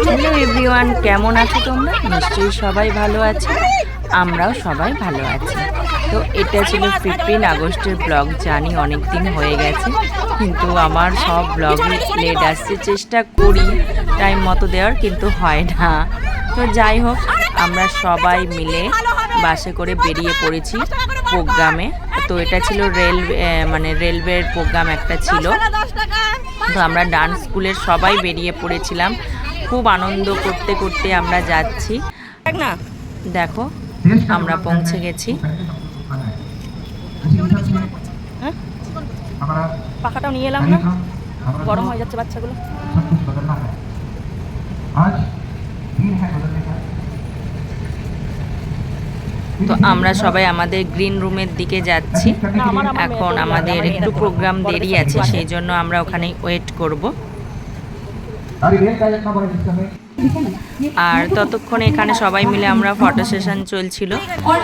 Hello everyone, কেমন আছো তোমরা? নিশ্চয়ই সবাই ভালো আছে, আমরাও সবাই ভালো আছি। তো এটা ছিল 15 আগস্টের ব্লগ। জানি অনেক দিন হয়ে গেছে, কিন্তু আমার সব ব্লগই লেট আসছে। চেষ্টা করি টাইম মতো দেওয়ার, কিন্তু হয় না। তো যাই হোক, আমরা সবাই মিলে বাসে করে বেরিয়ে পড়েছি প্রোগ্রামে। তো এটা ছিল রেলওয়ের প্রোগ্রাম একটা ছিল। তো আমরা ডান্স স্কুলের সবাই বেরিয়ে পড়েছিলাম। খুব আনন্দ করতে করতে আমরা যাচ্ছি। দেখো আমরা পৌঁছে গেছি। পাখাটাও নিয়ে এলাম না, গরম হয়ে যাচ্ছে বাচ্চাগুলো। তো আমরা সবাই আমাদের গ্রিন রুমের দিকে যাচ্ছি। এখন আমাদের একটু প্রোগ্রাম দেরি আছে, সেই জন্য আমরা ওখানে ওয়েট করব। আর ততক্ষণে এখানে সবাই মিলে আমরা ফটো সেশন চলছিল।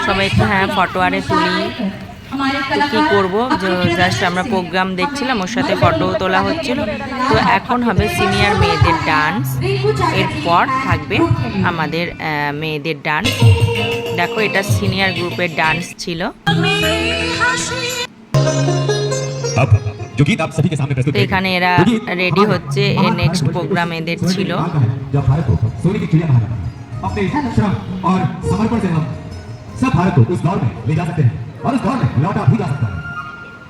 সবাই একটু ফটো আরে তুলি। কি করব, জাস্ট আমরা প্রোগ্রাম দেখছিলাম, ওর সাথে ফটো তোলা হচ্ছিল। তো এখন হবে সিনিয়র মেয়েদের ডান্স, এরপর থাকবে আমাদের মেয়েদের ডান্স। দেখো এটা সিনিয়র গ্রুপের ডান্স ছিল। তো এখানে এরা রেডি হচ্ছে, নেক্সট প্রোগ্রাম এদের ছিল।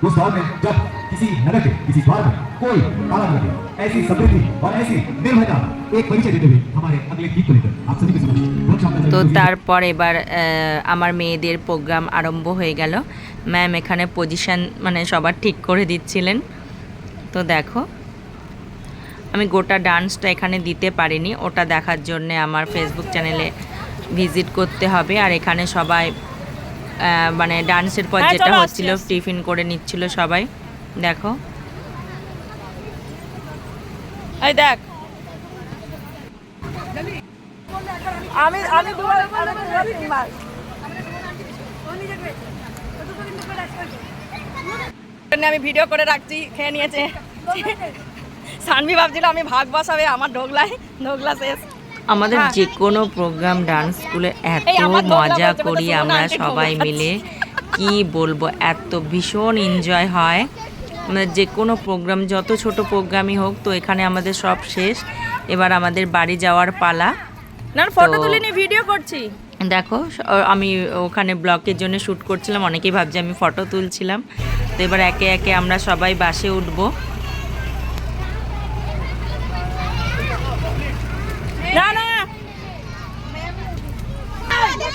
उस दौर में जब किसी नगर के किसी द्वार में कोई ताला न लगे, ऐसी समृद्धि और ऐसी निर्भयता एक परिचय देते हुए हमारे अगले गीत को लेकर आप सभी के समक्ष। তো তারপর এবার আমার মেয়েদের প্রোগ্রাম আরম্ভ হয়ে গেল। ম্যাম এখানে পজিশন সবার ঠিক করে দিচ্ছিলেন। তো দেখো আমি গোটা ডান্সটা এখানে দিতে পারিনি, ওটা দেখার জন্য আমার ফেসবুক চ্যানেলে ভিজিট করতে হবে। আর এখানে সবাই ডান্সের পর যেটা হচ্ছিল, টিফিন করে নিচ্ছিল সবাই। দেখো এই দেখ, আমি ভিডিও করে রাখছি। খেয়ে নিয়েছে সানভি, ভাবছিল আমি ভাগ বসাবে, আমার ঢোকলা শেষ। আমাদের যে কোনো প্রোগ্রাম ডান্স স্কুলে এত মজা করি আমরা সবাই মিলে, কি বলবো, এত ভীষণ এনজয় হয়। আমাদের যে কোনো প্রোগ্রাম, যত ছোট প্রোগ্রামই হোক, তো এখানে আমাদের সব শেষ। এবার আমাদের বাড়ি যাওয়ার পালা। না ফটো তুলে নিয়ে ভিডিও করছি। দেখো আমি ওখানে ব্লগের জন্য শ্যুট করছিলাম, অনেকেই ভাবছে আমি ফটো তুলছিলাম। তো এবার একে একে আমরা সবাই বাসে উঠবো।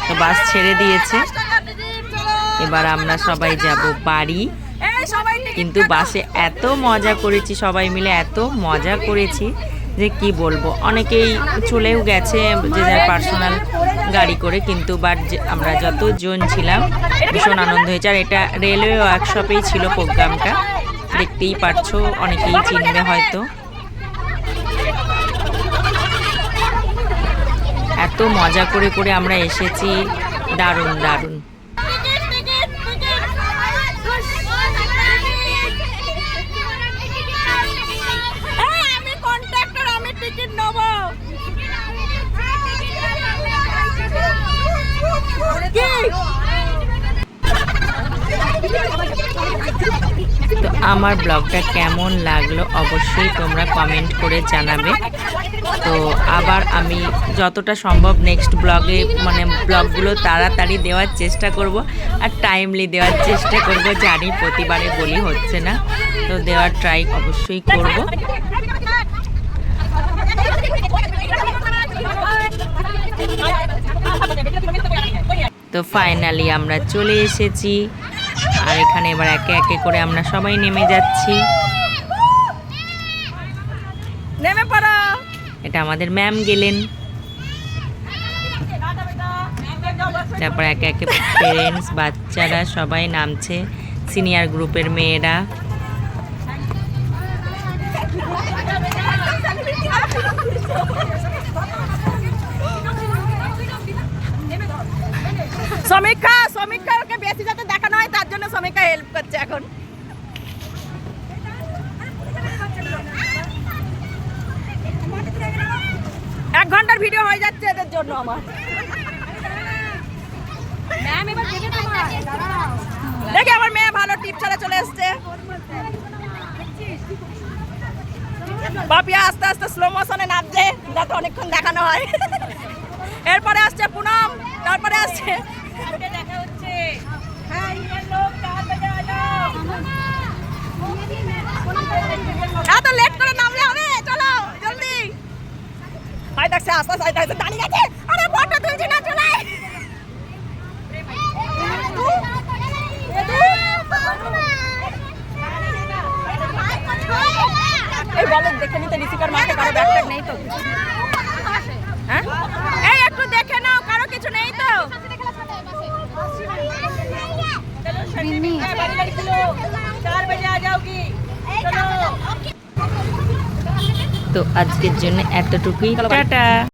তো বাস ছেড়ে দিয়েছে, এবার আমরা সবাই যাব বাড়ি। কিন্তু বাসে এত মজা করেছি সবাই মিলে, এত মজা করেছি যে কি বলবো। অনেকেই চলেও গেছে যে যার পার্সোনাল গাড়ি করে, কিন্তু আমরা যতজন ছিলাম ভীষণ আনন্দ হয়েছে। আর এটা রেলওয়ে ওয়ার্কশপেই ছিল প্রোগ্রামটা, দেখতেই পারছো, অনেকেই চিনবে হয়তো। এত মজা করে করে আমরা এসেছি, দারুণ দারুণ। তো আমার ব্লগটা কেমন লাগলো অবশ্যই তোমরা কমেন্ট করে জানাবে। তো আবার আমি যতটা সম্ভব নেক্সট ব্লগে ব্লগগুলো তাড়াতাড়ি দেওয়ার চেষ্টা করব, আর টাইমলি দেওয়ার চেষ্টা করব। জানি প্রতিবারে বলি হচ্ছে না, তো দেওয়ার ট্রাই অবশ্যই করব। তো ফাইনালি আমরা চলে এসেছি, আর এখানে এবার একে একে করে আমরা সবাই নেমে যাচ্ছি। নেমে পড়ো। এটা আমাদের ম্যাম গেলেন। তারপর একে একে পেরেন্টস, বাচ্চারা সবাই নামছে, সিনিয়র গ্রুপের মেয়েরা। সমীক্ষাকে বেশি যাতে দেখানো হয়, তার জন্য সমীক্ষা হেল্প করছে এখন। ঘন্টার ভিডিও হয়ে যাচ্ছে এদের জন্য আমার। দেখে আমার মেয়ে ভালো টিপ ছাড়া চলে এসছে। বাপিয়া আস্তে আস্তে স্লো মোশনে নাচছে যাতে অনেকক্ষণ দেখানো হয়। এরপরে আসছে পুনম, তারপরে আসছে দেখা হচ্ছে। এত লেট করে নামলে হবে? চলো জলদি। হাই দেখছে আস্তে আস্তে দেখছে দাঁড়িয়ে গেছে। আরে ফটো তুলছি না চলে। এই বলো দেখে নিতে ঋষিকার মাকে কারো ব্যাগ ট্যাগ নেই তো? হ্যাঁ এই একটু দেখে নাও কারো কিছু নেই তো? তো আজকের জন্য এতটুকুই, টাটা।